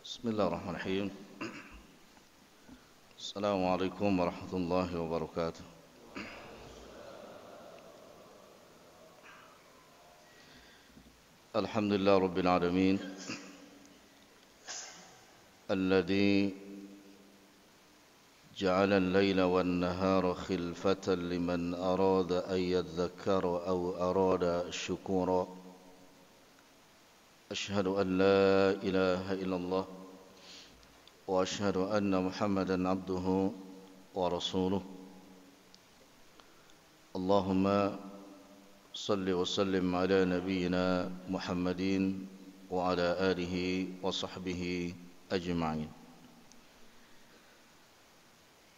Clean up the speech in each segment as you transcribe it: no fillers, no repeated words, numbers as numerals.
Bismillahirrahmanirrahim. Assalamualaikum warahmatullahi wabarakatuh. Alhamdulillah rabbil alamin. Alladhi ja'ala al-laila wan-nahara khilfatan liman arada an yadhakkara aw arada syukura. Ashhadu an la ilaha illallah وأشهد أن محمدًا عبده ورسوله اللهم صل وسلم على نبينا محمد وعلى آله وصحبه أجمعين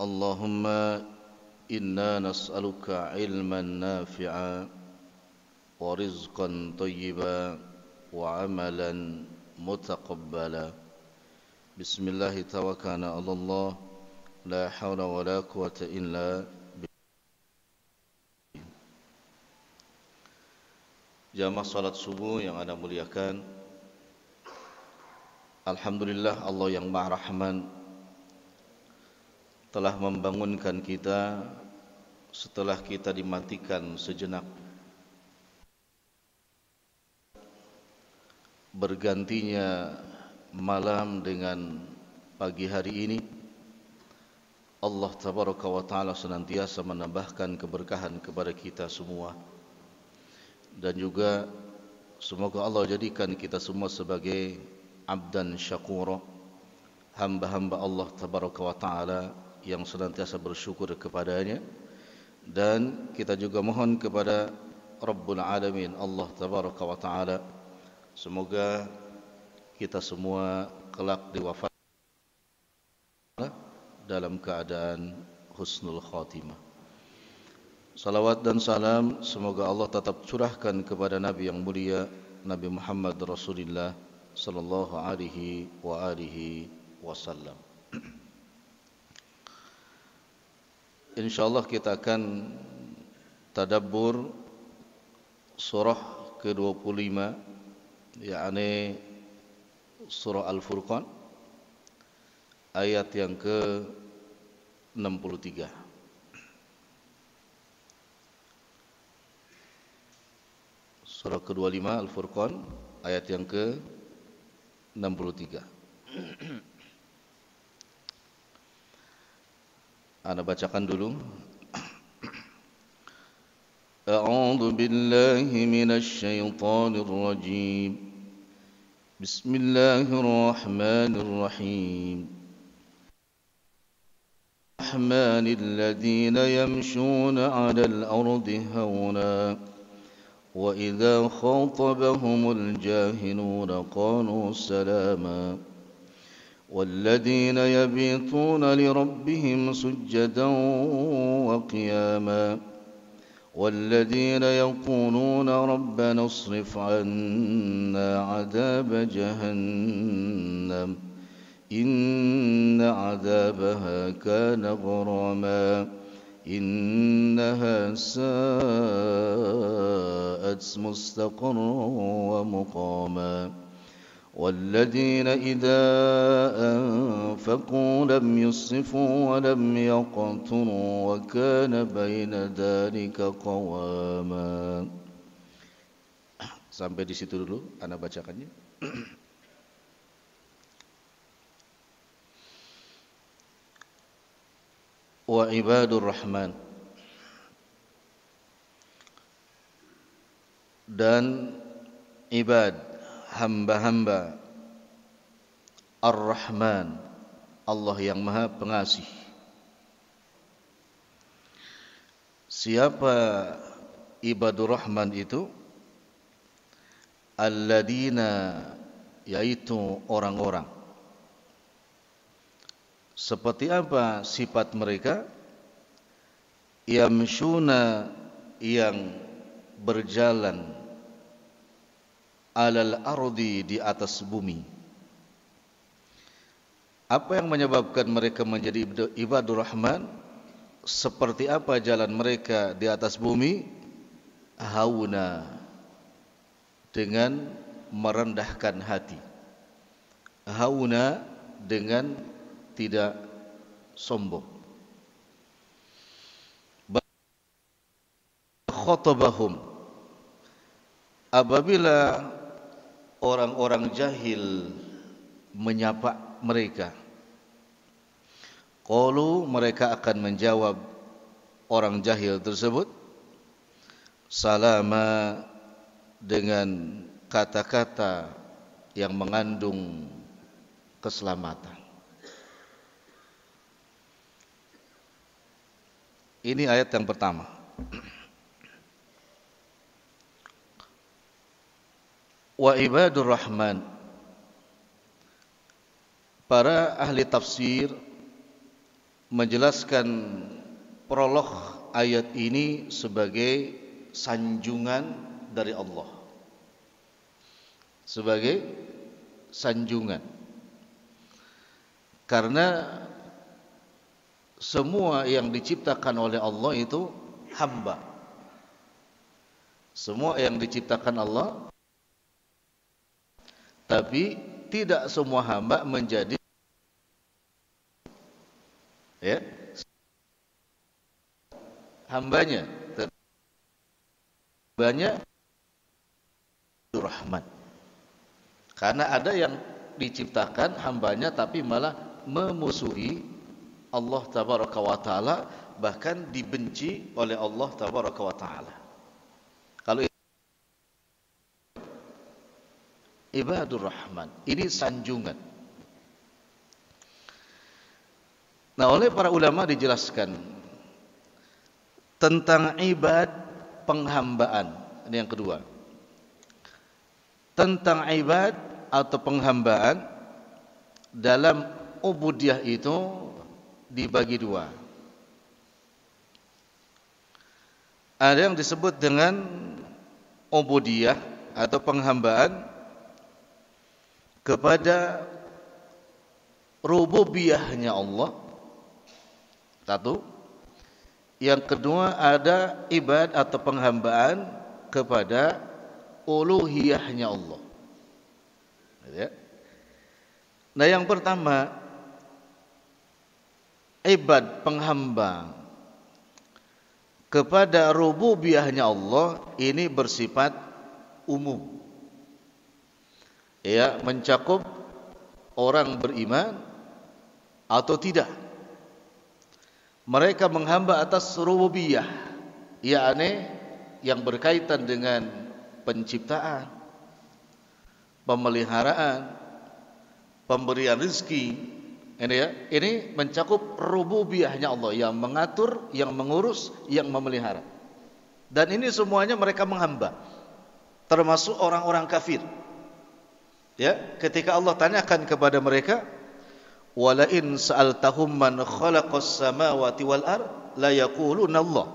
اللهم إنا نسألك علما نافعا ورزقا طيبا وعملا متقبلا Bismillah tawakkalna 'ala Allah la haula wala quwwata illa billah. Jamaah salat subuh yang Anda muliakan. Alhamdulillah Allah yang Maha Rahman telah membangunkan kita setelah kita dimatikan sejenak. Bergantinya malam dengan pagi hari ini, Allah tabaraka wa ta'ala senantiasa menambahkan keberkahan kepada kita semua. Dan juga semoga Allah jadikan kita semua sebagai abdan syakura, hamba-hamba Allah tabaraka wa ta'ala yang senantiasa bersyukur kepadanya. Dan kita juga mohon kepada Rabbul Alamin Allah tabaraka wa ta'ala, semoga kita semua kelak diwafatkan dalam keadaan husnul khatimah. Salawat dan salam semoga Allah tetap curahkan kepada Nabi yang mulia, Nabi Muhammad Rasulullah sallallahu alaihi wasallam. Insyaallah kita akan tadabbur surah ke-25, yakni Surah Al-Furqan, ayat yang ke-63. Surah ke-25 Al-Furqan, ayat yang ke-63. Ana bacakan dulu. A'udzu billahi minasy syaithanir rajim. بسم الله الرحمن الرحيم الرحمن الذين يمشون على الأرض هونا وإذا خاطبهم الجاهلون قالوا سلاما والذين يبيتون لربهم سجدا وقياما والذين يقولون ربنا اصرف عنا عذاب جهنم إن عذابها كان غراما إنها ساءت مستقرا ومقاما والذين إذا أنفقوا لم يسرفوا ولم يقتروا وكان بين ذلك قواما. Sampai di situ dulu ana bacakannya. Wa ibadur rahman, dan ibad, hamba-hamba Ar-Rahman, Allah yang Maha Pengasih. Siapa ibadur Rahman itu? Alladzina, yaitu orang-orang. Seperti apa sifat mereka? Yamshuna, yang berjalan alal ardi, di atas bumi. Apa yang menyebabkan mereka menjadi ibadur Rahman? Seperti apa jalan mereka di atas bumi? Hauna, dengan merendahkan hati. hauna dengan tidak sombong. Khotabahum, apabila orang-orang jahil menyapa mereka, qalu, mereka akan menjawab orang jahil tersebut, salama, dengan kata-kata yang mengandung keselamatan. Ini ayat yang pertama. Wa ibadur rahman, para ahli tafsir menjelaskan prolog ayat ini sebagai sanjungan dari Allah, sebagai sanjungan, karena semua yang diciptakan oleh Allah itu hamba. Semua yang diciptakan Allah, tapi tidak semua hamba menjadi hambanya. Hambanya Rahman. Karena ada yang diciptakan hambanya tapi malah memusuhi Allah tabaraka wa taala, bahkan dibenci oleh Allah tabaraka wa taala. Kalau ibadur rahman, ini sanjungan. Nah, oleh para ulama dijelaskan tentang ibad, penghambaan. Ini yang kedua. Tentang ibad atau penghambaan dalam ubudiyah itu dibagi dua. Ada yang disebut dengan ubudiyah atau penghambaan kepada rububiyahnya Allah. Satu. Yang kedua ada ibad atau penghambaan kepada uluhiyahnya Allah. Nah, yang pertama, ibad, penghamba kepada rububiyahnya Allah ini bersifat umum. Ya, mencakup orang beriman atau tidak. Mereka menghamba atas rububiyah, yakni yang berkaitan dengan penciptaan, pemeliharaan, pemberian rezeki. Ini mencakup rububiyahnya Allah, yang mengatur, yang mengurus, yang memelihara. Dan ini semuanya mereka menghamba, termasuk orang-orang kafir. Ya, ketika Allah tanyakan kepada mereka, wala in sa'altahum man khalaqas samawati wal ard la yaquluna Allah.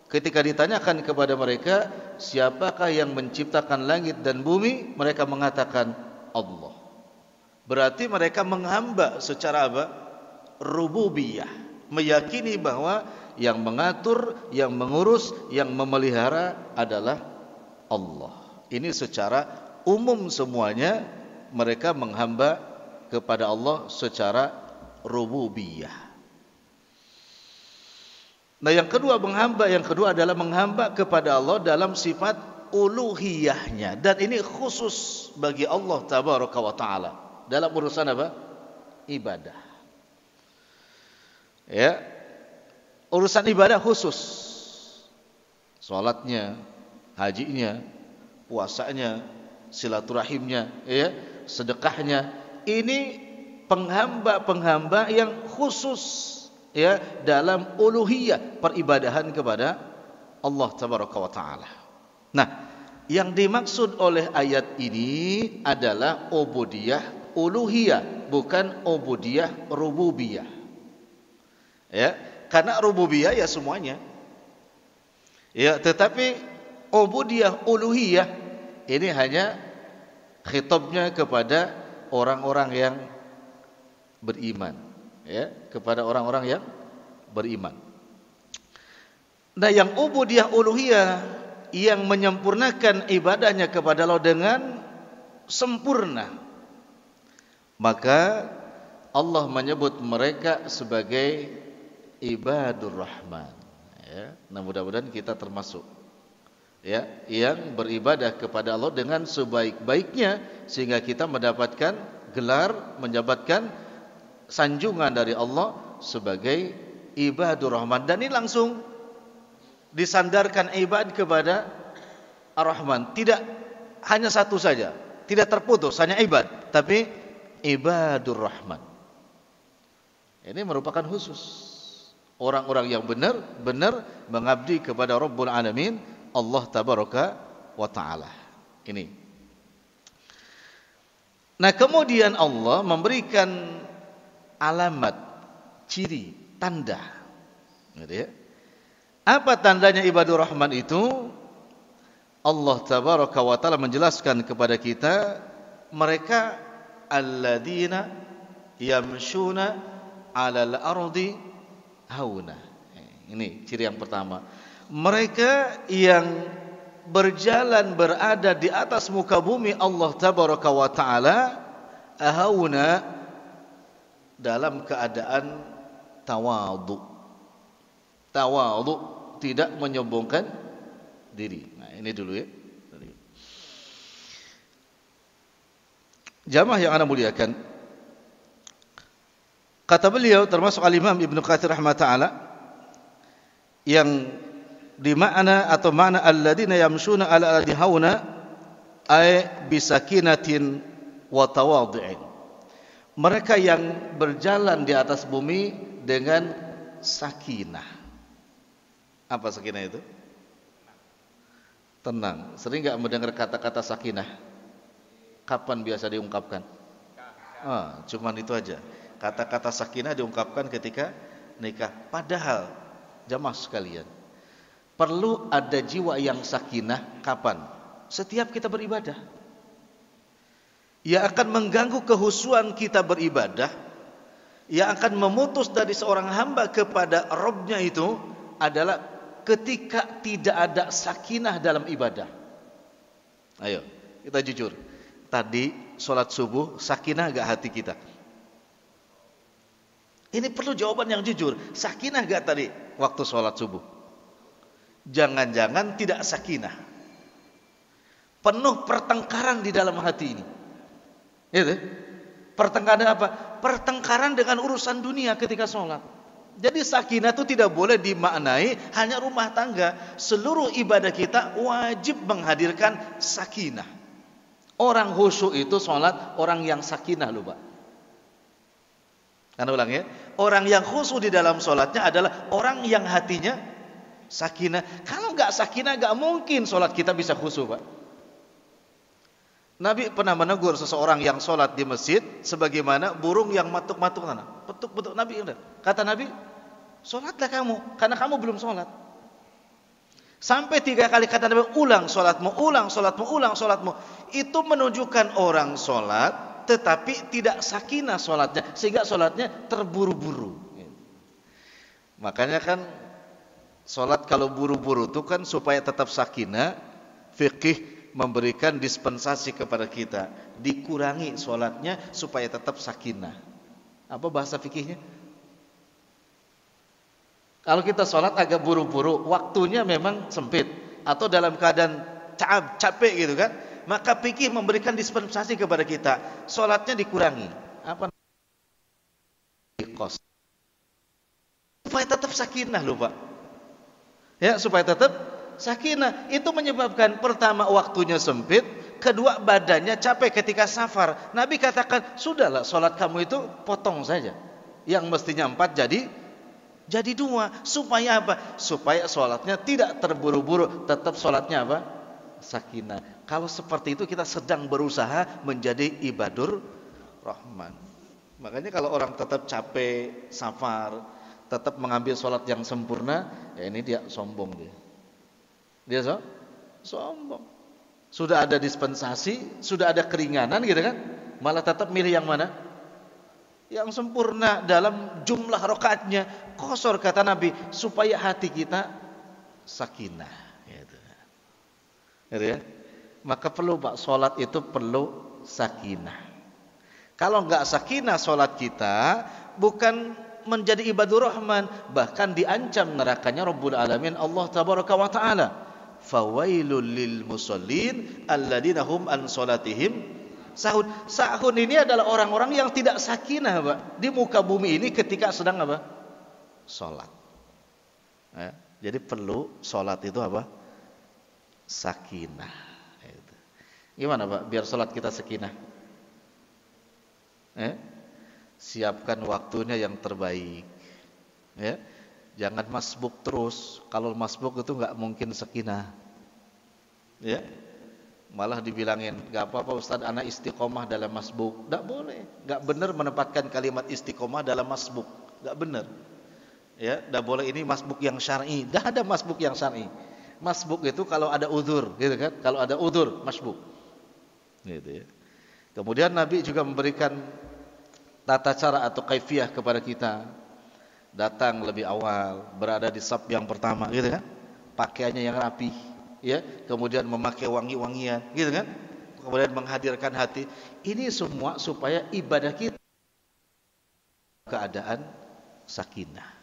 Ketika ditanyakan kepada mereka, siapakah yang menciptakan langit dan bumi, mereka mengatakan Allah. Berarti mereka menghamba secara apa? Rububiyah, meyakini bahwa yang mengatur, yang mengurus, yang memelihara adalah Allah. Ini secara umum semuanya mereka menghamba kepada Allah secara rububiyah. Nah, yang kedua adalah menghamba kepada Allah dalam sifat uluhiyahnya, dan ini khusus bagi Allah tabaraka wa taala dalam urusan apa? Ibadah. Ya. Urusan ibadah khusus. Salatnya, hajinya, puasanya, silaturahimnya, ya, sedekahnya. Ini penghamba-penghamba yang khusus, ya, dalam uluhiyah, peribadahan kepada Allah tabaraka wa taala. Nah, yang dimaksud oleh ayat ini adalah ubudiyah uluhiyah, bukan ubudiyah rububiyah. Ya, karena rububiyah ya semuanya. Ya, tetapi ubudiyah uluhiyah ini hanya khitabnya kepada orang-orang yang beriman, ya, kepada orang-orang yang beriman. Nah, yang ubudiyah uluhiyah, yang menyempurnakan ibadahnya kepada Allah dengan sempurna, Maka Allah menyebut mereka sebagai ibadur rahman. Ya, nah mudah-mudahan kita termasuk ya yang beribadah kepada Allah dengan sebaik-baiknya sehingga kita mendapatkan gelar, mendapatkan sanjungan dari Allah sebagai ibadur rahman. Dan ini langsung disandarkan ibad kepada Ar-Rahman. Tidak hanya satu saja, tidak terputus hanya ibad, tapi ibadur rahman. Ini merupakan khusus orang-orang yang benar-benar mengabdi kepada Rabbul Alamin, Allah Tabaraka wa Ta'ala. Ini. Nah, kemudian Allah memberikan alamat, ciri, tanda. Gitu ya. Apa tandanya ibadur rahman itu? Allah Tabaraka wa Ta'ala menjelaskan kepada kita, mereka alladzina yamshuna 'alal ardi hauna. Ini ciri yang pertama. Mereka yang berjalan berada di atas muka bumi Allah Tabaraka wa Ta'ala hauna, dalam keadaan tawadhu. Tawadhu, tidak menyombongkan diri. Nah, ini dulu ya. Jamaah yang ana muliakan, kata beliau termasuk al-Imam Ibnu Katsir rahimahullah yang di makna atau makna alladzina yamshuna ala ardi hauna ay bisakinatin wa tawadhu'in. Mereka yang berjalan di atas bumi dengan sakinah. Apa sakinah itu? Tenang. Sering enggak mendengar kata-kata sakinah? Kapan biasa diungkapkan? Cuman itu aja. Kata-kata sakinah diungkapkan ketika nikah. Padahal jamaah sekalian, perlu ada jiwa yang sakinah kapan? Setiap kita beribadah. Yang akan mengganggu kehusuan kita beribadah, yang akan memutus dari seorang hamba kepada Rabbnya itu adalah ketika tidak ada sakinah dalam ibadah. Ayo, kita jujur. Tadi sholat subuh, sakinah gak hati kita? Ini perlu jawaban yang jujur. Sakinah gak tadi waktu sholat subuh? Jangan-jangan tidak sakinah. Penuh pertengkaran di dalam hati ini. Itu. Pertengkaran apa? Pertengkaran dengan urusan dunia ketika sholat. Jadi sakinah itu tidak boleh dimaknai hanya rumah tangga. Seluruh ibadah kita wajib menghadirkan sakinah. Orang khusyuk itu sholat orang yang sakinah loh Pak. Karena ulang ya, orang yang khusyuk di dalam sholatnya adalah orang yang hatinya sakinah. Kalau nggak sakinah, nggak mungkin sholat kita bisa khusyuk Pak. Nabi pernah menegur seseorang yang sholat di masjid sebagaimana burung yang matuk-matuk tanah. Petuk-petuk Nabi. Kata Nabi, sholatlah kamu, karena kamu belum sholat. Sampai 3 kali kata Nabi, ulang sholatmu, ulang sholatmu, ulang sholatmu. Itu menunjukkan orang sholat tetapi tidak sakinah sholatnya, sehingga sholatnya terburu-buru. Makanya kan sholat kalau buru-buru itu kan supaya tetap sakinah, fikih memberikan dispensasi kepada kita, dikurangi sholatnya supaya tetap sakinah. Apa bahasa fikihnya? Kalau kita sholat agak buru-buru, waktunya memang sempit, atau dalam keadaan capek gitu kan, maka fikih memberikan dispensasi kepada kita, sholatnya dikurangi. Apa? Supaya tetap sakinah loh Pak. Ya, supaya tetap sakinah. Itu menyebabkan pertama waktunya sempit, kedua badannya capek ketika safar. Nabi katakan, sudahlah sholat kamu itu potong saja. Yang mestinya 4 jadi 2. Supaya apa? Supaya sholatnya tidak terburu-buru, tetap sholatnya apa? Sakinah. Kalau seperti itu kita sedang berusaha menjadi ibadur rahman. Makanya kalau orang tetap capek, safar, tetap mengambil sholat yang sempurna, ya ini dia sombong dia. Dia sombong. Sudah ada dispensasi, sudah ada keringanan gitu kan, malah tetap milih yang mana? Yang sempurna dalam jumlah rakaatnya. Qasar kata Nabi, supaya hati kita sakinah gitu. Gitu ya. Maka perlu Pak, sholat itu perlu sakinah. Kalau enggak sakinah salat kita, bukan menjadi ibadur rahman, bahkan diancam nerakanya Rabbul Alamin Allah tabaraka wa taala. Fawailul lil musallin alladzina hum an salatihim sahun. Sahun ini adalah orang-orang yang tidak sakinah, Pak, di muka bumi ini ketika sedang apa? Salat. Ya, jadi perlu salat itu apa? Sakinah. Gimana, Pak, biar salat kita sakinah? Siapkan waktunya yang terbaik. Ya. Jangan masbuk terus. Kalau masbuk itu enggak mungkin sakinah. Ya. Malah dibilangin, enggak apa-apa Ustaz, anak istiqomah dalam masbuk. Enggak boleh. Enggak benar menempatkan kalimat istiqomah dalam masbuk. Enggak benar. Ya, enggak boleh ini masbuk yang syar'i. Enggak ada masbuk yang syar'i. Masbuk itu kalau ada uzur, gitu kan? Kalau ada uzur, masbuk. Gitu ya. Kemudian Nabi juga memberikan tata cara atau kaifiyah kepada kita. Datang lebih awal, berada di saf yang pertama, gitu kan? Pakaiannya yang rapi, ya. Kemudian memakai wangi-wangian, gitu kan? Kemudian menghadirkan hati. Ini semua supaya ibadah kita keadaan sakinah.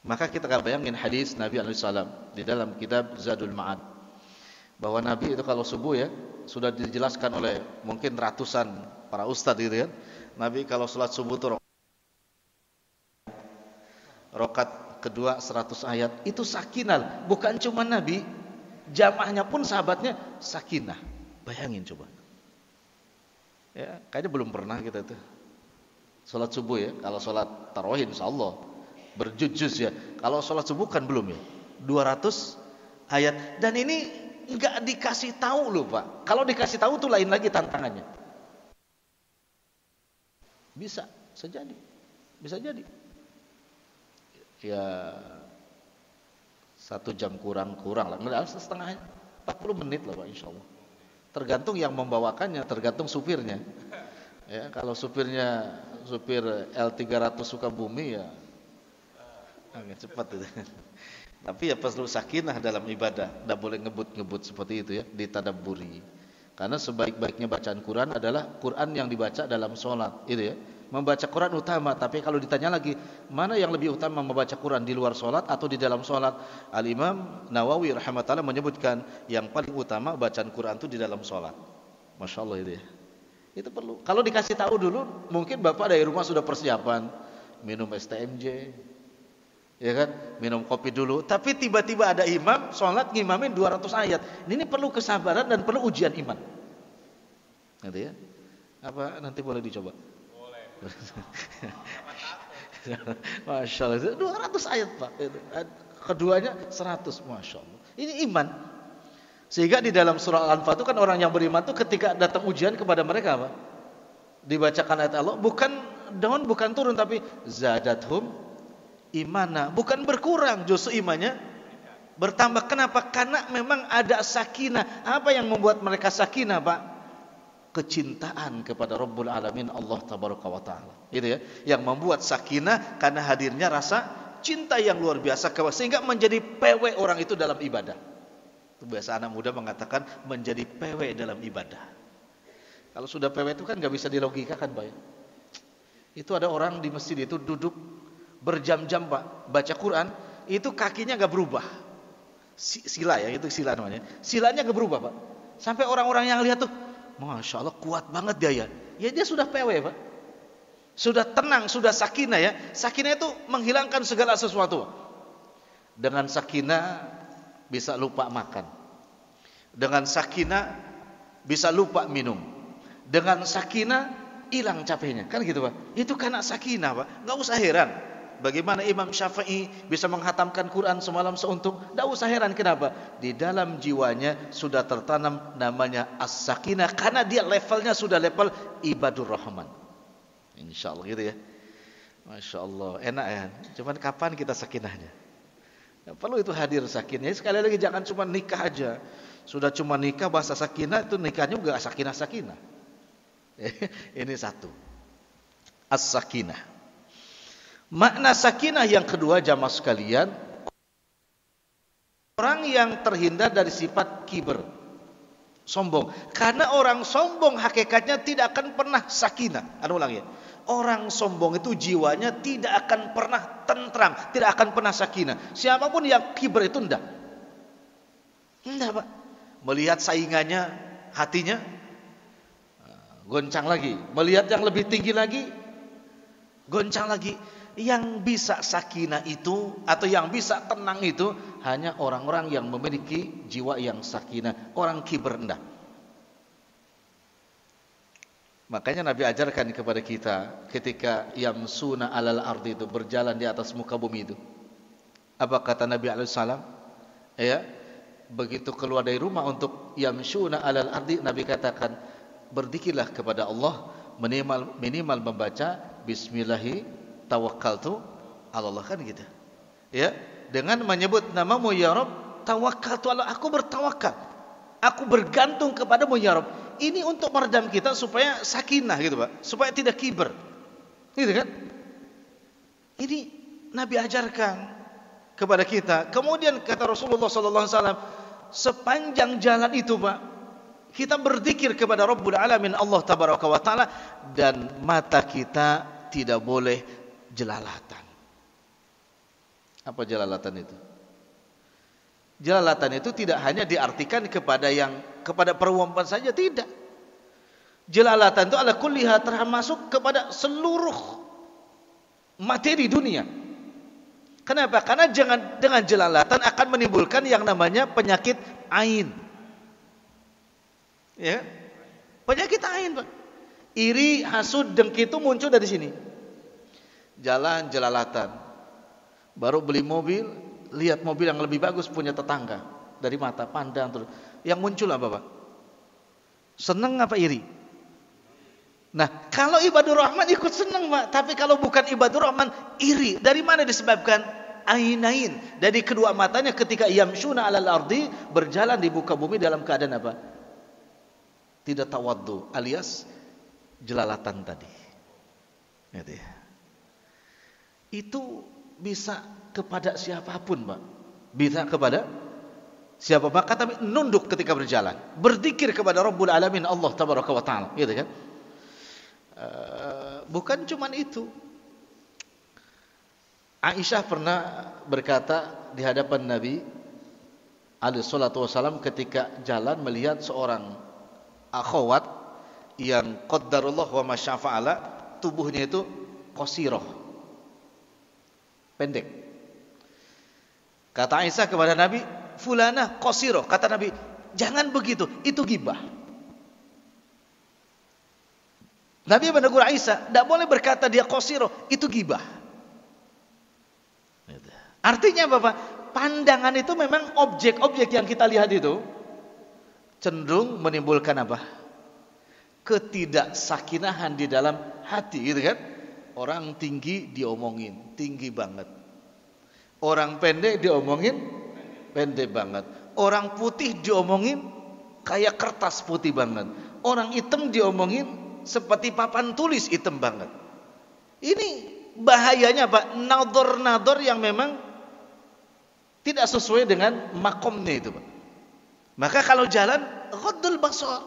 Maka kita akan bayangin hadis Nabi SAW di dalam kitab Zadul Ma'ad, bahwa Nabi itu kalau subuh ya, sudah dijelaskan oleh mungkin ratusan para ustadz gitu kan. Nabi kalau sholat subuh itu rakaat kedua 100 ayat, itu sakinah. Bukan cuma Nabi, jamaahnya pun sahabatnya sakinah. Bayangin coba. Ya, kayaknya belum pernah kita tuh sholat subuh ya. Kalau sholat tarawih insyaallah berjuz-juz ya. Kalau sholat subuh kan belum ya. 200 ayat. Dan ini enggak dikasih tahu loh, Pak. Kalau dikasih tahu tuh lain lagi tantangannya. Bisa jadi. Bisa jadi. Ya 1 jam kurang lah. Enggak, setengah 40 menit lah, Pak, insyaallah. Tergantung yang membawakannya, tergantung supirnya. Ya, kalau supir L300 Sukabumi ya agak cepat itu. Tapi ya perlu sakinah dalam ibadah. Tidak boleh ngebut-ngebut seperti itu ya, ditadabburi. Karena sebaik-baiknya bacaan Quran adalah Quran yang dibaca dalam sholat, itu ya. Membaca Quran utama, tapi kalau ditanya lagi, mana yang lebih utama, membaca Quran di luar sholat atau di dalam sholat? Al-Imam Nawawi rahimahullah menyebutkan yang paling utama bacaan Quran itu di dalam sholat. Masya Allah itu ya. Itu perlu. Kalau dikasih tahu dulu, mungkin Bapak dari rumah sudah persiapan minum STMJ, ya kan, minum kopi dulu. Tapi tiba-tiba ada imam sholat ngimamin 200 ayat. Ini perlu kesabaran dan perlu ujian iman. Nanti ya. Apa nanti boleh dicoba? Boleh. Masya Allah, 200 ayat, Pak. Keduanya 100, Masya Allah. Ini iman. Sehingga di dalam surah Al-Anfal itu kan orang yang beriman itu ketika datang ujian kepada mereka apa? Dibacakan ayat Allah, bukan turun, tapi zadathum imana, bukan berkurang, justru imannya bertambah. Kenapa? Karena memang ada sakinah. Apa yang membuat mereka sakinah, Pak? Kecintaan kepada Rabbul Alamin Allah tabaraka wa taala. Itu ya, yang membuat sakinah karena hadirnya rasa cinta yang luar biasa, sehingga menjadi pewe orang itu dalam ibadah. Itu biasa anak muda mengatakan menjadi pewe dalam ibadah. Kalau sudah pewe itu kan nggak bisa dilogikakan, Pak. Itu ada orang di masjid itu duduk berjam-jam, Pak, baca Quran, itu kakinya nggak berubah. Sila ya, itu sila namanya. Silanya nggak berubah, Pak. Sampai orang-orang yang lihat tuh, Masya Allah, kuat banget dia ya. Ya dia sudah PW, Pak. Sudah tenang, sudah sakinah ya. Sakinah itu menghilangkan segala sesuatu, Pak. Dengan sakinah bisa lupa makan. Dengan sakinah bisa lupa minum. Dengan sakinah hilang capeknya. Kan gitu, Pak. Itu karena sakinah, Pak. Enggak usah heran bagaimana Imam Syafi'i bisa menghatamkan Quran semalam seuntung. Enggak usah heran, kenapa? Di dalam jiwanya sudah tertanam namanya as-sakinah, karena dia levelnya sudah level ibadur rahman. Insyaallah gitu ya. Masya Allah, enak ya. Cuman kapan kita sakinahnya? Ya, perlu itu hadir sakinah. Sekali lagi jangan cuma nikah aja. Sudah cuma nikah bahasa sakinah, itu nikahnya juga sakinah-sakinah. Ini satu. As-sakinah. Makna sakinah yang kedua, jamaah sekalian, orang yang terhindar dari sifat kiber. Sombong. Karena orang sombong hakikatnya tidak akan pernah sakinah. Ulang ya. Orang sombong itu jiwanya tidak akan pernah tentram, tidak akan pernah sakinah. Siapapun yang kiber itu enggak. Enggak, Pak. Melihat saingannya, hatinya goncang lagi. Melihat yang lebih tinggi lagi, goncang lagi. Yang bisa sakinah itu atau yang bisa tenang itu hanya orang-orang yang memiliki jiwa yang sakinah, orang kiber rendah. Makanya Nabi ajarkan kepada kita ketika yamsuna alal ardi, itu berjalan di atas muka bumi itu. Apa kata Nabi alaihi salam? Ya, begitu keluar dari rumah untuk yamsuna alal ardi, Nabi katakan berzikirlah kepada Allah, minimal membaca bismillahi tawakkaltu ala Allah, kan gitu. Ya, dengan menyebut namamu ya Rabb, tawakkaltu ala, aku bertawakal. Aku bergantung kepadamu ya Rabb. Ini untuk meredam kita supaya sakinah gitu, Pak. Supaya tidak kiber. Gitu kan? Ini Nabi ajarkan kepada kita. Kemudian kata Rasulullah sallallahu alaihi wasallam, sepanjang jalan itu, Pak, kita berzikir kepada Rabbul Alamin Allah tabaraka wa taala, dan mata kita tidak boleh jelalatan. Apa jelalatan itu? Jelalatan itu tidak hanya diartikan kepada perempuan saja, tidak. Jelalatan itu ala kulliha, termasuk kepada seluruh materi dunia. Kenapa? Karena dengan jelalatan akan menimbulkan yang namanya penyakit ain. Ya. Penyakit ain, Pak. Iri, hasud, dengki itu muncul dari sini. Jalan jelalatan, baru beli mobil, lihat mobil yang lebih bagus punya tetangga, dari mata pandang terus. Yang muncul apa, Pak? Seneng apa iri? Nah, kalau ibadur rahman ikut seneng, Pak. Tapi kalau bukan ibadur rahman, iri. Dari mana disebabkan? Ainain, dari kedua matanya ketika yamshuna alal ardi, berjalan di muka bumi dalam keadaan apa? Tidak tawaddu, alias jelalatan tadi. Gitu ya. Itu bisa kepada siapapun, Pak. Bisa kepada siapa, maka tapi nunduk ketika berjalan, berzikir kepada Rabbul Alamin Allah tabaraka wa taala, gitu kan? Bukan cuman itu. Aisyah pernah berkata di hadapan Nabi alaihi salatu wasallam ketika jalan melihat seorang akhwat yang qaddarullah wa masyafa'ala, tubuhnya itu qasirah, pendek. Kata Aisyah kepada Nabi, fulanah qasirah. Kata Nabi, jangan begitu, itu ghibah. Nabi menegur Aisyah, tidak boleh berkata dia qasirah, itu ghibah. Artinya apa, Pak? Pandangan itu memang objek-objek yang kita lihat itu cenderung menimbulkan apa? Ketidaksakinahan di dalam hati, gitu kan? Orang tinggi diomongin, tinggi banget. Orang pendek diomongin, pendek banget. Orang putih diomongin kayak kertas putih banget. Orang hitam diomongin seperti papan tulis hitam banget. Ini bahayanya, Pak, nador-nador yang memang tidak sesuai dengan makomnya itu, Pak. Maka kalau jalan, ghaddul basar.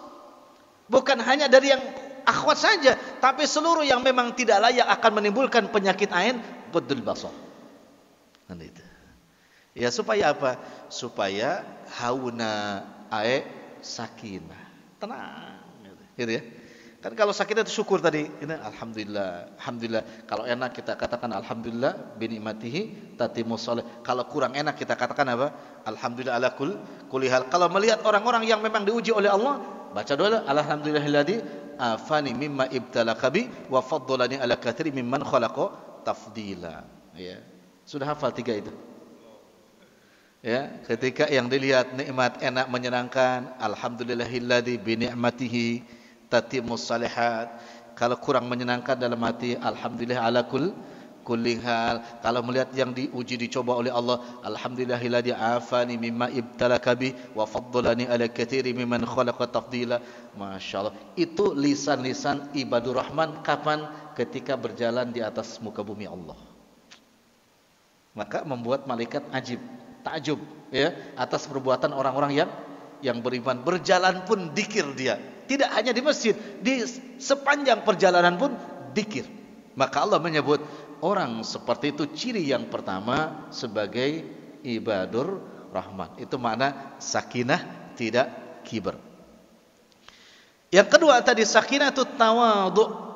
Bukan hanya dari yang akhwat saja, tapi seluruh yang memang tidak layak akan menimbulkan penyakit ain, ghaddul basar. Nah, itu. Ya, supaya apa? Supaya hauna sakinah, tenang, gitu ya. Kan kalau sakit itu syukur tadi, ini alhamdulillah, alhamdulillah. Kalau enak kita katakan alhamdulillah binikmatihi tatimmus shalih. Kalau kurang enak kita katakan apa? Alhamdulillah ala kulli hal. Kalau melihat orang-orang yang memang diuji oleh Allah, baca doa alhamdulillahilladzi afani mimma ibtalaka bi wa faddalani ala katsirin mimman khalaqa tafdila. Ya. Sudah hafal 3 itu? Ya, ketika yang dilihat nikmat enak menyenangkan, alhamdulillahilladzi binikmatihi tatimmus salihat. Kalau kurang menyenangkan dalam hati, alhamdulillah ala kulli hal. Kalau melihat yang diuji dicoba oleh Allah, alhamdulillahilladzi afani mimma ibtalaka bi wa faddalani ala katsirin mimman khalaqa tafdila. Masyaallah. Itu lisan-lisan ibadur rahman kapan? Ketika berjalan di atas muka bumi Allah. Maka membuat malaikat takjub ya atas perbuatan orang-orang yang yang beriman berjalan pun dikir dia. Tidak hanya di masjid, di sepanjang perjalanan pun dikir. Maka Allah menyebut orang seperti itu ciri yang pertama sebagai ibadur rahman. Itu makna sakinah, tidak kiber. Yang kedua tadi sakinah itu tawadhu.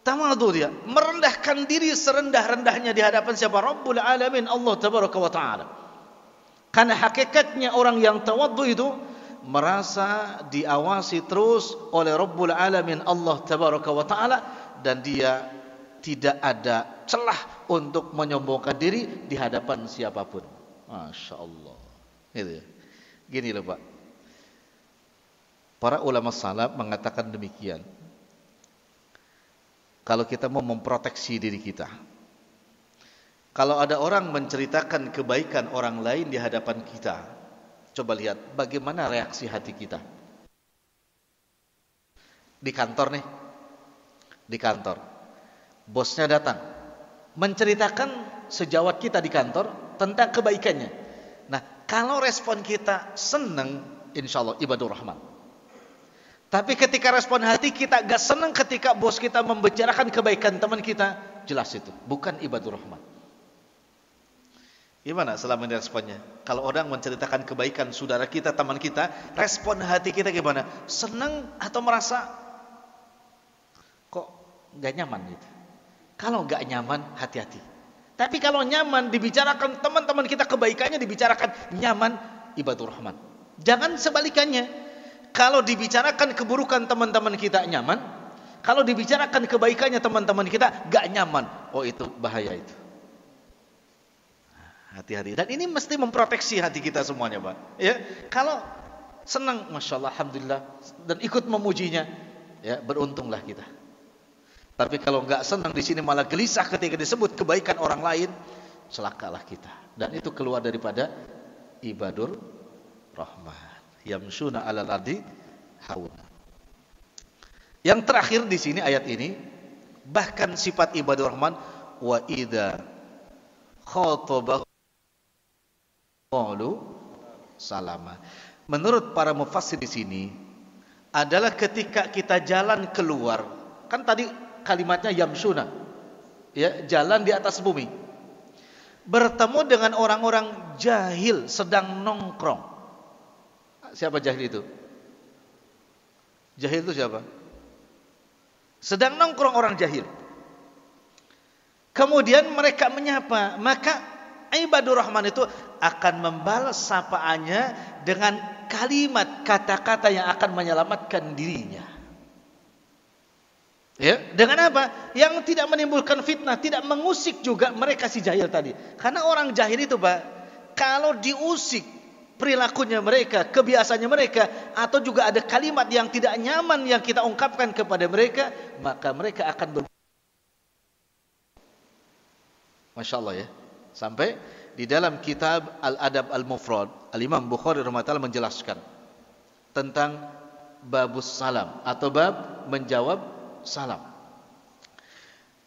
Tawadhu dia merendahkan diri serendah-rendahnya di hadapan siapa? Rabbul Alamin, Allah Tabaraka wa Ta'ala. Karena hakikatnya orang yang tawadhu itu merasa diawasi terus oleh Rabbul Alamin, Allah Tabaraka wa Ta'ala, dan dia tidak ada celah untuk menyombongkan diri di hadapan siapapun. Masya Allah. Gitu ya. Gini loh Pak. Para ulama salaf mengatakan demikian. Kalau kita mau memproteksi diri kita, kalau ada orang menceritakan kebaikan orang lain di hadapan kita, coba lihat bagaimana reaksi hati kita. Di kantor nih, di kantor, bosnya datang menceritakan sejawat kita di kantor tentang kebaikannya. Nah, kalau respon kita senang, insya Allah ibadur rahman. Tapi ketika respon hati kita gak senang ketika bos kita membicarakan kebaikan teman kita, jelas itu bukan ibadur rahman. Gimana selama ini responnya? Kalau orang menceritakan kebaikan saudara kita, teman kita, respon hati kita gimana? Senang atau merasa kok gak nyaman gitu? Kalau gak nyaman, hati-hati. Tapi kalau nyaman, dibicarakan teman-teman kita kebaikannya, dibicarakan nyaman, ibadur rahman. Jangan sebalikannya. Kalau dibicarakan keburukan teman-teman kita nyaman, kalau dibicarakan kebaikannya teman-teman kita gak nyaman. Oh, itu bahaya itu. Hati-hati. Dan ini mesti memproteksi hati kita semuanya, Pak. Ya, kalau senang, masya Allah, alhamdulillah, dan ikut memujinya, ya beruntunglah kita. Tapi kalau nggak senang di sini malah gelisah ketika disebut kebaikan orang lain, celakalah kita. Dan itu keluar daripada ibadur rahman. Yamshuna 'alal ardi hauna. Yang terakhir di sini ayat ini, bahkan sifat ibadur rahman, wa idza khatabahu qalu salama. Menurut para mufassir di sini adalah ketika kita jalan keluar, kan tadi kalimatnya yamshuna, ya, jalan di atas bumi, bertemu dengan orang-orang jahil sedang nongkrong. Siapa jahil itu? Jahil itu siapa? Sedang nongkrong orang jahil. Kemudian mereka menyapa, maka ibadur rahman itu akan membalas sapaannya dengan kalimat, kata-kata yang akan menyelamatkan dirinya. Ya, dengan apa? Yang tidak menimbulkan fitnah, tidak mengusik juga mereka si jahil tadi. Karena orang jahil itu, Pak, kalau diusik perilakunya mereka, kebiasaannya mereka, atau juga ada kalimat yang tidak nyaman yang kita ungkapkan kepada mereka, maka mereka akan Masya Allah ya. Sampai di dalam kitab Al-Adab Al-Mufrad, Al-Imam Bukhari rahimahullah menjelaskan tentang babus salam atau bab menjawab salam.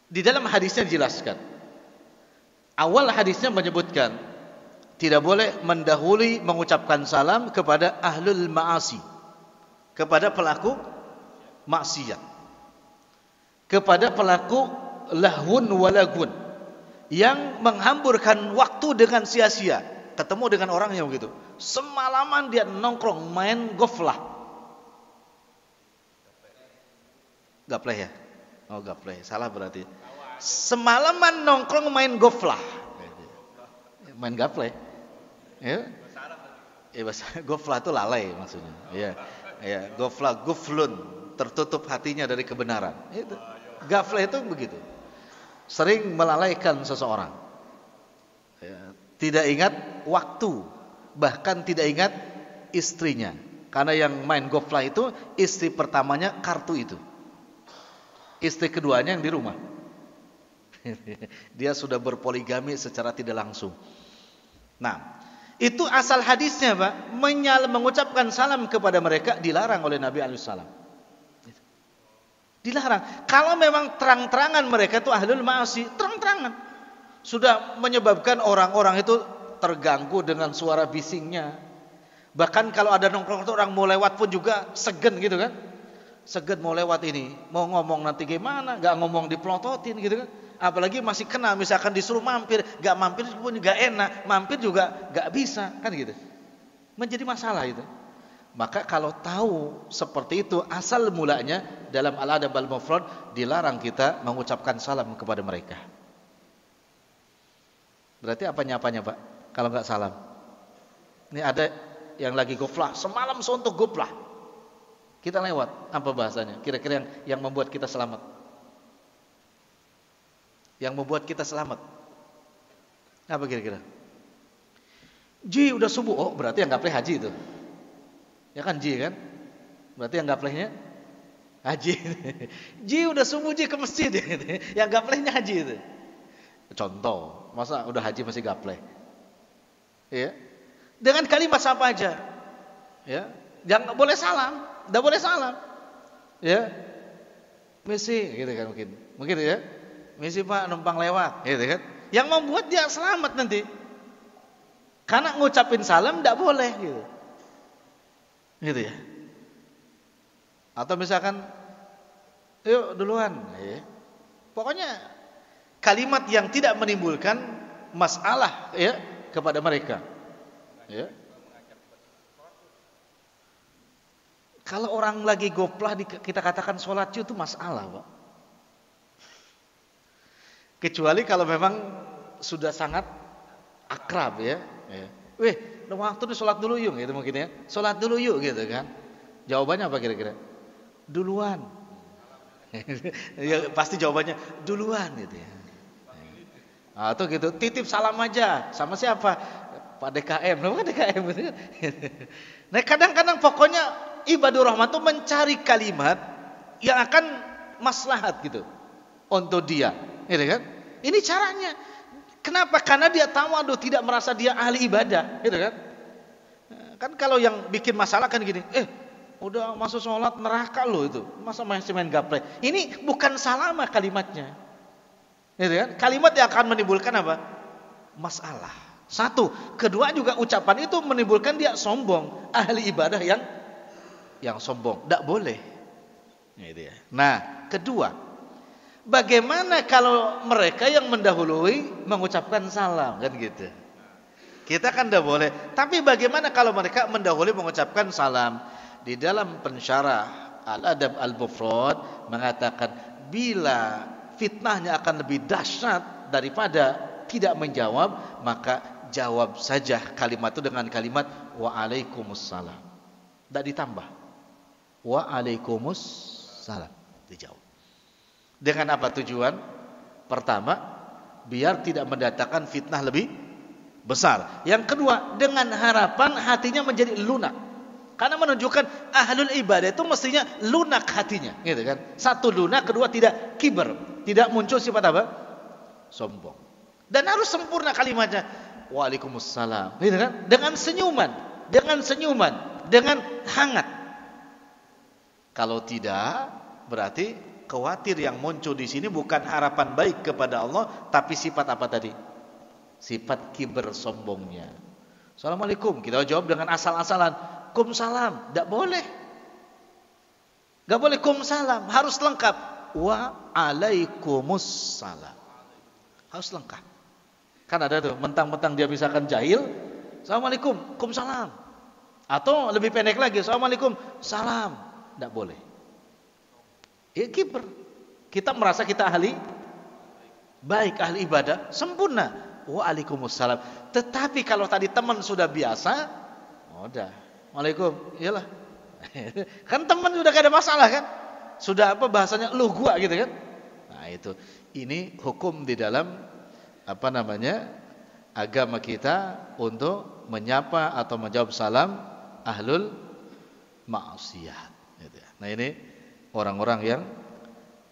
Di dalam hadisnya dijelaskan. Awal hadisnya menyebutkan tidak boleh mendahului mengucapkan salam kepada ahlul ma'asi, kepada pelaku maksiat, kepada pelaku lahwun walagun, yang menghamburkan waktu dengan sia-sia. Ketemu dengan orang yang begitu, semalaman dia nongkrong main goflah. Gapleh ya? Oh, gapleh, salah berarti. Semalaman nongkrong main goflah. Main gapleh. Ya. Bahasa goflah itu lalai maksudnya. Ya. Ya, goflah, guflun, tertutup hatinya dari kebenaran. Itu. Gaflah itu begitu. Sering melalaikan seseorang. Ya. Tidak ingat waktu, bahkan tidak ingat istrinya. Karena yang main goflah itu istri pertamanya kartu itu. Istri keduanya yang di rumah. Dia sudah berpoligami secara tidak langsung. Nah, itu asal hadisnya, Pak. Mengucapkan salam kepada mereka dilarang oleh Nabi SAW. Dilarang. Kalau memang terang-terangan mereka itu ahlul ma'asi, terang-terangan, sudah menyebabkan orang-orang itu terganggu dengan suara bisingnya, Bahkan kalau ada nongkrong orang mau lewat pun juga segen gitu kan. Segen mau lewat ini, mau ngomong nanti gimana, gak ngomong dipelototin gitu kan. Apalagi masih kena misalkan disuruh mampir, gak mampir pun gak enak, mampir juga gak bisa kan gitu. Menjadi masalah itu. Maka kalau tahu seperti itu asal mulanya dalam al-adab al-mufrad dilarang kita mengucapkan salam kepada mereka. Berarti apanya Pak? Kalau nggak salam. Ini ada yang lagi goflah, semalam suntuk goflah. Kita lewat, apa bahasanya? Kira-kira yang membuat kita selamat. Yang membuat kita selamat. Apa kira-kira? Ji udah subuh, oh berarti yang nggak play haji itu. Ya kan Ji kan? Berarti yang nggak playnya haji. Ji udah subuh Ji ke masjid. Yang nggak playnya haji itu. Contoh, masa udah haji masih nggak play? Ya. Dengan kalimat apa aja. Ya. Jangan boleh salam, enggak boleh salam. Ya. Misi gitu kan mungkin. Mungkin ya. Misi Pak numpang lewat gitu kan. Yang membuat dia selamat nanti. Karena ngucapin salam enggak boleh gitu. Gitu ya. Atau misalkan yuk duluan ya. Pokoknya kalimat yang tidak menimbulkan masalah ya kepada mereka. Ya. Kalau orang lagi goplah kita katakan sholat itu masalah, Pak. Kecuali kalau memang sudah sangat akrab ya. Weh, udah waktu nih sholat dulu yuk gitu mungkin ya. Sholat dulu yuk gitu kan. Jawabannya apa kira-kira? Duluan. Ya, pasti jawabannya duluan gitu ya. Atau gitu, titip salam aja sama siapa? Pak DKM, namanya DKM gitu kan. Nah, kadang-kadang pokoknya ibadur rahman itu mencari kalimat yang akan maslahat gitu untuk dia, gitu kan? Ini caranya. Kenapa? Karena dia tawadu, tidak merasa dia ahli ibadah, gitu kan? Kan kalau yang bikin masalah kan gini, udah masuk sholat neraka lo itu, masa masih main gaplek. Ini bukan salama kalimatnya, gitu kan? Kalimat yang akan menimbulkan apa? Masalah. Satu, kedua juga ucapan itu menimbulkan dia sombong, ahli ibadah yang sombong, tidak boleh. Gitu ya. Nah, kedua, bagaimana kalau mereka yang mendahului mengucapkan salam kan gitu? Kita kan tidak boleh. Tapi bagaimana kalau mereka mendahului mengucapkan salam? Di dalam pensyarah Al-Adab Al-Mufrad mengatakan bila fitnahnya akan lebih dahsyat daripada tidak menjawab, maka jawab saja kalimat itu dengan kalimat waalaikumsalam. Tidak ditambah. Waalaikumsalam. Dijawab. Dengan apa tujuan? Pertama, biar tidak mendatangkan fitnah lebih besar. Yang kedua, dengan harapan hatinya menjadi lunak. Karena menunjukkan ahlul ibadah itu mestinya lunak hatinya, gitu kan? Satu lunak, kedua tidak kiber, tidak muncul sifat apa? Sombong. Dan harus sempurna kalimatnya. Waalaikumsalam, gitu kan? Dengan senyuman, dengan hangat. Kalau tidak, berarti khawatir yang muncul di sini bukan harapan baik kepada Allah, tapi sifat apa tadi? Sifat kiber sombongnya. Assalamualaikum, kita jawab dengan asal-asalan. Kumsalam, tidak boleh. Tidak boleh kumsalam, harus lengkap. Waalaikumsalam. Harus lengkap. Kan ada tuh, mentang-mentang dia misalkan jahil. Assalamualaikum, kumsalam. Atau lebih pendek lagi, assalamualaikum, salam. Tidak boleh. Ya kiber. Kita merasa kita ahli baik, ahli ibadah, sempurna. Waalaikumsalam. Tetapi kalau tadi teman sudah biasa, udah. Waalaikum, iyalah. Kan teman sudah gak ada masalah kan? Sudah apa bahasanya lu gua gitu kan? Nah itu, ini hukum di dalam apa namanya agama kita untuk menyapa atau menjawab salam ahlul maksiyah. Gitu ya. Nah ini orang-orang yang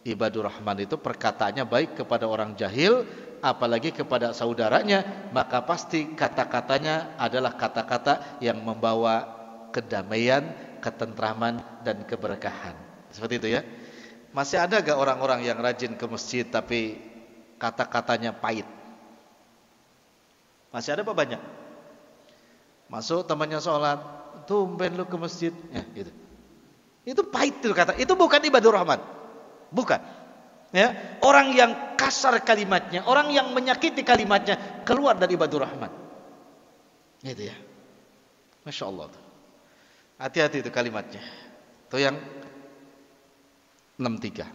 ibadur rahman itu perkataannya baik kepada orang jahil, apalagi kepada saudaranya, maka pasti kata-katanya adalah kata-kata yang membawa kedamaian, ketentraman dan keberkahan. Seperti itu ya. Masih ada gak orang-orang yang rajin ke masjid tapi kata-katanya pahit? Masih ada apa banyak? Masuk temannya sholat, tumben lu ke masjid. Ya, gitu. Itu pahit itu kata. Itu bukan ibadur rahman. Bukan. Ya, orang yang kasar kalimatnya, orang yang menyakiti kalimatnya keluar dari ibadur rahman. Gitu ya. Masya Allah. Hati-hati itu kalimatnya. Itu yang 63.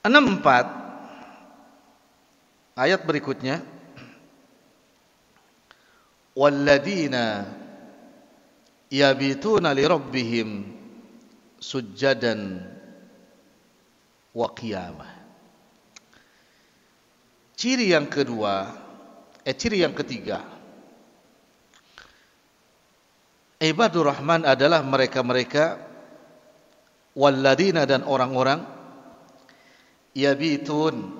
64. Ayat berikutnya. Walladzina yabituna lirabbihim sujjadan wa qiyamah. Ciri yang ketiga, ibadur rahman adalah mereka-mereka walladzina dan orang-orang yabitun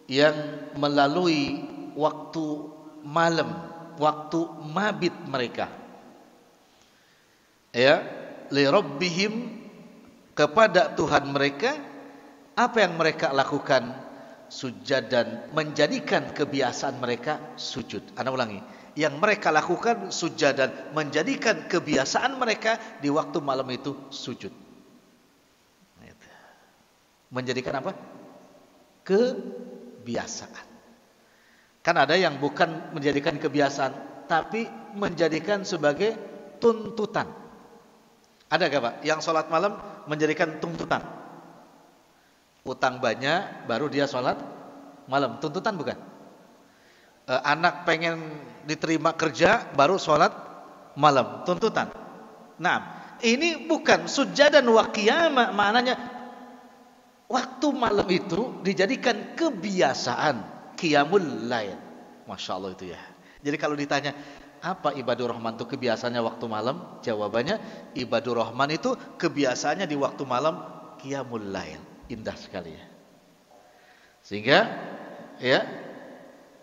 yang melalui waktu malam, waktu mabit mereka. Ya, li rabbihim kepada Tuhan mereka, apa yang mereka lakukan? Sujadan, menjadikan kebiasaan mereka sujud. Ana ulangi, yang mereka lakukan sujadan, menjadikan kebiasaan mereka di waktu malam itu sujud. Menjadikan apa? Kebiasaan. Kan ada yang bukan menjadikan kebiasaan, tapi menjadikan sebagai tuntutan. Ada gak Pak? Yang sholat malam menjadikan tuntutan. Utang banyak, baru dia sholat malam. Tuntutan bukan? Anak pengen diterima kerja, baru sholat malam. Tuntutan. Nah, ini bukan sujadan wa qiyamah. Maknanya waktu malam itu dijadikan kebiasaan. Qiyamul lail. Masya Allah itu ya. Jadi kalau ditanya, apa ibadur rahman itu kebiasaannya waktu malam? Jawabannya, ibadur rahman itu kebiasaannya di waktu malam qiyamul lail. Indah sekali ya. Sehingga ya,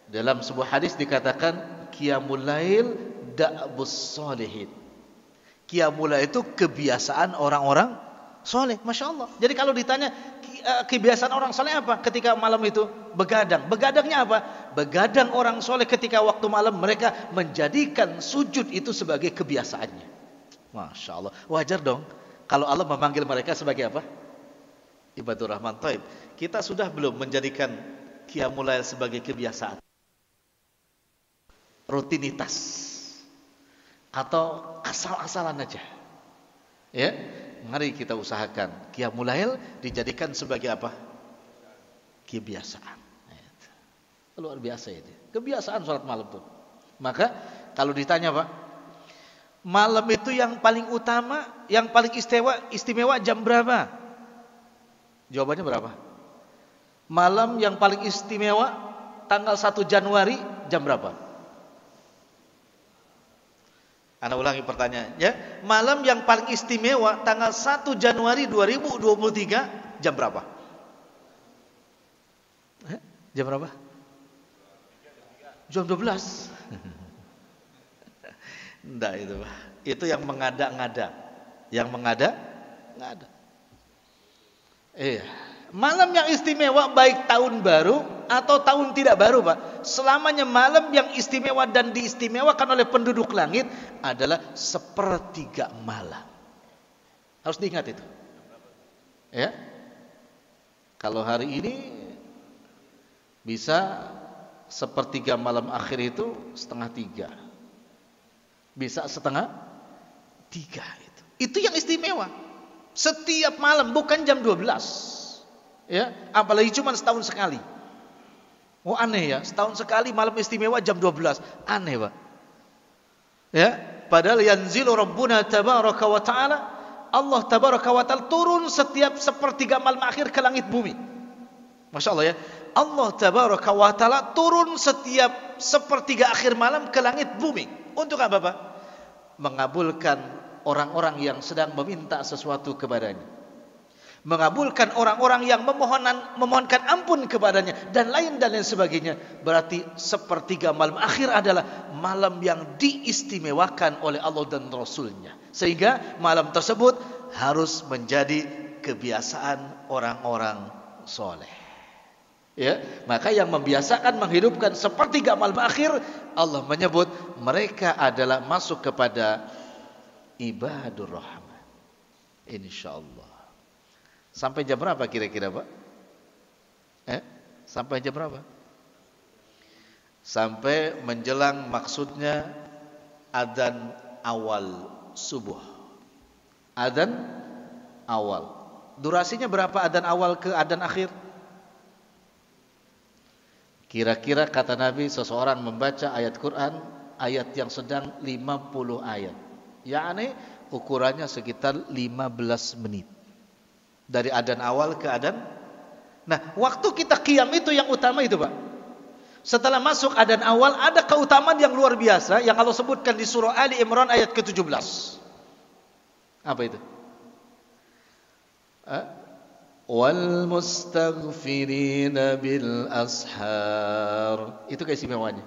dalam sebuah hadis dikatakan qiyamul lail da'bus sholihin. Qiyamul lail itu kebiasaan orang-orang soleh. Masya Allah. Jadi kalau ditanya kebiasaan orang soleh apa ketika malam itu? Begadang. Begadangnya apa? Begadang orang soleh ketika waktu malam mereka menjadikan sujud itu sebagai kebiasaannya. Masya Allah. Wajar dong kalau Allah memanggil mereka sebagai apa? Ibadur rahman. Taib. Kita sudah belum menjadikan qiyamul lail sebagai kebiasaan, rutinitas, atau asal-asalan aja. Ya, mari kita usahakan qiyamul lail dijadikan sebagai apa? Kebiasaan. Luar biasa ini. Kebiasaan sholat malam tuh. Maka kalau ditanya Pak, malam itu yang paling utama, yang paling istimewa jam berapa? Jawabannya berapa? Malam yang paling istimewa tanggal 1 Januari jam berapa? Ana ulangi pertanyaannya. Malam yang paling istimewa tanggal 1 Januari 2023 jam berapa? Jam berapa? Jam 12. Enggak itu Pak. Itu yang mengada-ngada. Yang mengada-ngada. Iya. Malam yang istimewa baik tahun baru atau tahun tidak baru Pak, selamanya malam yang istimewa dan diistimewakan oleh penduduk langit adalah sepertiga malam. Harus diingat itu. Ya. Kalau hari ini bisa sepertiga malam akhir itu 2:30. Bisa 2:30 itu. Itu yang istimewa. Setiap malam, bukan jam 12. Ya, apalagi cuma setahun sekali. Oh aneh ya, setahun sekali malam istimewa jam 12. Aneh Pak. Ya, padahal yanzilu Rabbuna tabaraka wa ta'ala, Allah tabaraka wa ta'ala turun setiap sepertiga malam akhir ke langit bumi. Masya Allah ya. Allah tabaraka wa ta'ala turun setiap sepertiga akhir malam ke langit bumi. Untuk apa Pak? Mengabulkan orang-orang yang sedang meminta sesuatu kepadanya, mengabulkan orang-orang yang memohonkan ampun kepadanya, dan lain sebagainya. Berarti sepertiga malam akhir adalah malam yang diistimewakan oleh Allah dan Rasulnya, sehingga malam tersebut harus menjadi kebiasaan orang-orang soleh. Ya, maka yang membiasakan menghidupkan sepertiga malam akhir, Allah menyebut mereka adalah masuk kepada ibadur rahman. Insyaallah. Sampai jam berapa kira-kira, Pak? Sampai jam berapa? Sampai menjelang maksudnya adzan awal subuh. Adzan awal. Durasinya berapa adzan awal ke adzan akhir? Kira-kira kata Nabi, seseorang membaca ayat Quran, ayat yang sedang 50 ayat. Yakni ukurannya sekitar 15 menit. Dari adzan awal ke adzan. Nah, waktu kita qiyam itu yang utama itu, Pak. Setelah masuk adzan awal, ada keutamaan yang luar biasa yang Allah sebutkan di surah Ali Imran ayat ke-17. Apa itu? Wal mustaghfirina bil ashar. Itu keistimewaannya.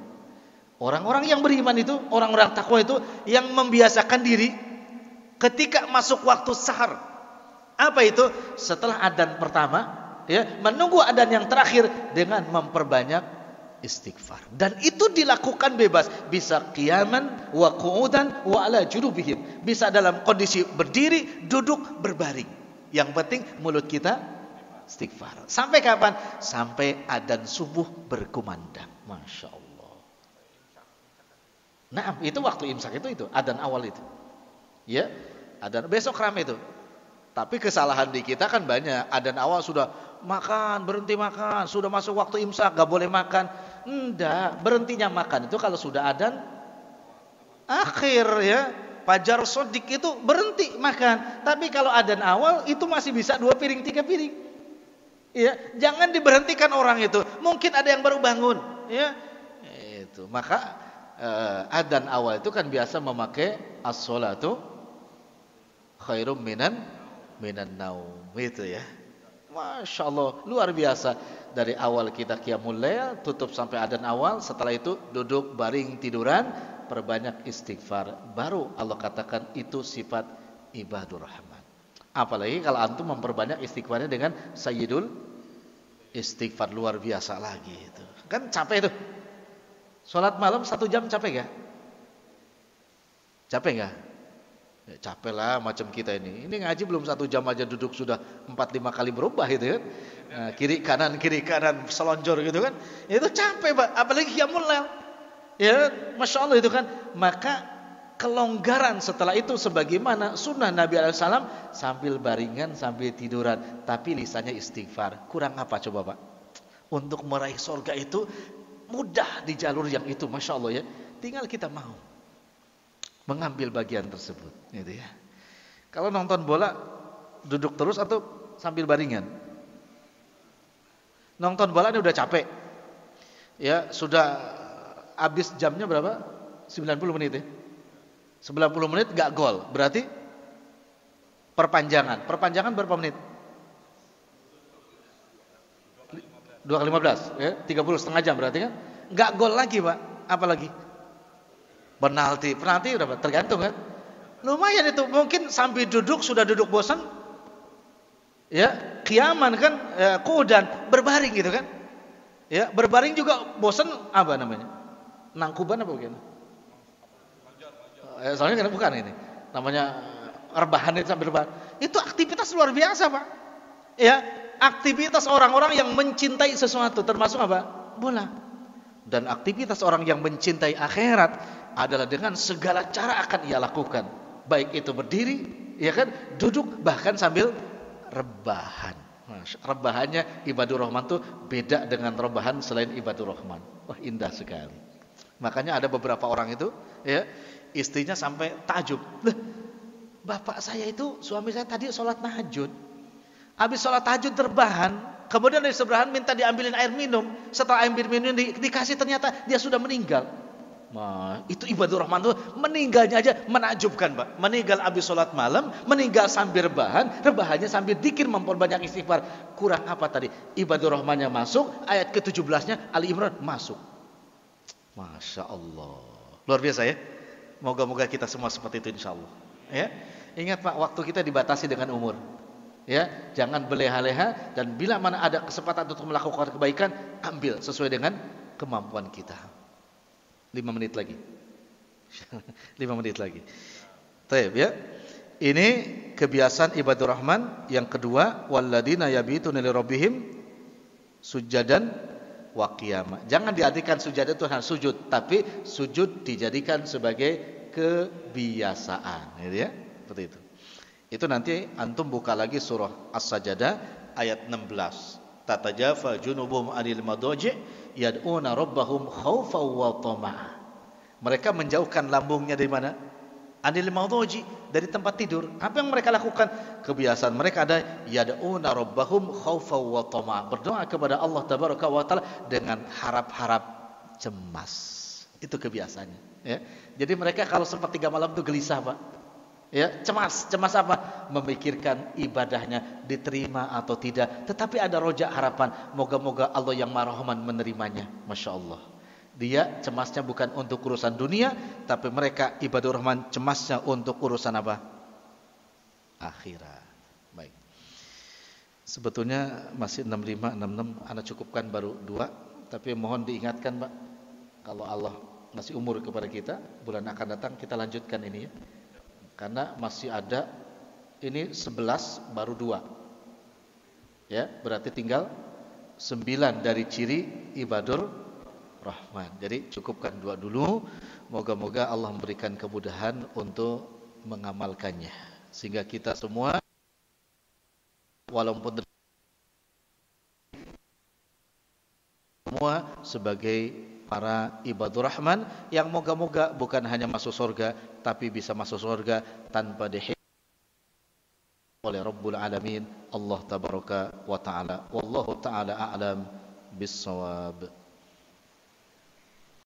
Orang-orang yang beriman itu, orang-orang takwa itu yang membiasakan diri ketika masuk waktu sahar. Apa itu? Setelah adzan pertama, ya, menunggu adzan yang terakhir dengan memperbanyak istighfar. Dan itu dilakukan bebas, bisa qiyaman wa qu'udan wa ala junubihim. Bisa dalam kondisi berdiri, duduk, berbaring. Yang penting mulut kita istighfar. Sampai kapan? Sampai adzan subuh berkumandang. Masya Allah. Nah, itu waktu imsak itu adzan awal itu. Ya, adzan besok ramai itu. Tapi kesalahan di kita kan banyak. Adzan awal sudah makan, berhenti makan, sudah masuk waktu imsak, gak boleh makan. Enggak, berhentinya makan itu kalau sudah adzan akhir, ya. Fajar sodik itu berhenti makan. Tapi kalau adzan awal itu masih bisa 2 piring, 3 piring. Ya, jangan diberhentikan orang itu. Mungkin ada yang baru bangun, ya. Itu. Maka adzan awal itu kan biasa memakai as-sholatu khairum minan naum, itu ya. Masya Allah, luar biasa. Dari awal kita qiyamul lail, tutup sampai adzan awal. Setelah itu duduk, baring, tiduran, perbanyak istighfar. Baru Allah katakan itu sifat ibadur rahman. Apalagi kalau antum memperbanyak istighfarnya dengan sayyidul istighfar, luar biasa lagi itu. Kan capek itu. Salat malam 1 jam capek gak? Capek gak? Ya, capek lah macam kita ini. Ini ngaji belum 1 jam aja duduk sudah 4-5 kali berubah itu kan. Nah, kiri kanan selonjor gitu kan. Itu capek, Pak. Apalagi qiyamul lail. Ya, Masya Allah itu kan. Maka kelonggaran setelah itu sebagaimana sunnah Nabi SAW, sambil baringan, sambil tiduran, tapi lisannya istighfar. Kurang apa coba, Pak? Untuk meraih surga itu mudah di jalur yang itu, Masya Allah ya. Tinggal kita mau mengambil bagian tersebut, gitu ya. Kalau nonton bola duduk terus atau sambil baringan? Nonton bola ini udah capek. Ya, sudah habis jamnya berapa? 90 menit ya. 90 menit gak gol, berarti perpanjangan. Perpanjangan berapa menit? 2x15 ya, 30 setengah jam berarti kan? Gak gol lagi, Pak. Apa lagi? Penalti berapa? Tergantung kan? Lumayan itu, mungkin sambil duduk sudah duduk bosan. Ya, qiyaman kan, qu'udan, berbaring gitu kan? Ya, berbaring juga bosan, apa namanya? Nangkuban apa begini? Soalnya kan bukan ini. Namanya rebahan itu sambil rebahan. Itu aktivitas luar biasa, Pak. Ya, aktivitas orang-orang yang mencintai sesuatu termasuk apa? Bola. Dan aktivitas orang yang mencintai akhirat adalah dengan segala cara akan ia lakukan. Baik itu berdiri, ya kan, duduk, bahkan sambil rebahan. Rebahannya ibadur rahman tuh beda dengan rebahan selain ibadur rahman. Wah, indah sekali. Makanya ada beberapa orang itu, ya, istrinya sampai takjub. Loh, bapak saya itu, suami saya tadi sholat tahajud. Habis sholat tahajud terbahan, kemudian dari sebelahan minta diambilin air minum. Setelah air minum dikasih, ternyata dia sudah meninggal. Nah, itu ibadur rahman tuh meninggalnya aja menakjubkan, Pak. Meninggal habis sholat malam, meninggal sambil rebahannya sambil dzikir, memperbanyak istighfar. Kurang apa tadi? Ibadur rahmannya masuk, ayat ke-17-nya Ali Imran masuk. Masya Allah, luar biasa ya. Moga-moga kita semua seperti itu insya Allah. Ya, ingat Pak, waktu kita dibatasi dengan umur. Ya, jangan berleha-leha, dan bila mana ada kesempatan untuk melakukan kebaikan, ambil sesuai dengan kemampuan kita. 5 menit lagi. 5 menit lagi. Baik ya. Ini kebiasaan ibadur rahman. Yang kedua, walladzina yabituna lirabbihim sujadan wa qiyama. Jangan diartikan sujud itu hanya sujud, tapi sujud dijadikan sebagai kebiasaan, gitu ya. Seperti itu. Itu nanti antum buka lagi surah As-Sajdah ayat 16. Tatajafa junubuhum 'anil madaji' yad'una rabbahum khaufan wa tama'a. Mereka menjauhkan lambungnya dari mana? Anil madaji, dari tempat tidur. Apa yang mereka lakukan? Kebiasaan mereka ada yad'una rabbahum khaufan wa tama'a. Berdoa kepada Allah tabaraka wa taala dengan harap-harap cemas. Itu kebiasaannya, ya. Jadi mereka kalau sepertiga malam itu gelisah, Pak. Ya, cemas apa? Memikirkan ibadahnya diterima atau tidak. Tetapi ada rojak harapan, moga-moga Allah yang Maha Rahman menerimanya. Masya Allah. Dia cemasnya bukan untuk urusan dunia, tapi mereka ibadur rahman cemasnya untuk urusan apa? Akhirat. Baik. Sebetulnya masih 65, 66, Anda cukupkan baru 2, tapi mohon diingatkan, Pak, kalau Allah masih umur kepada kita, bulan akan datang kita lanjutkan ini ya. Karena masih ada ini 11 baru 2. Ya, berarti tinggal 9 dari ciri ibadur rahman. Jadi cukupkan 2 dulu. Moga-moga Allah memberikan kemudahan untuk mengamalkannya, sehingga kita semua walaupun semua sebagai para ibadur rahman yang moga-moga bukan hanya masuk surga, tapi bisa masuk surga tanpa dihisab oleh Rabbul Alamin, Allah tabaraka wa ta'ala. Wallahu ta'ala a'lam bis-shawab.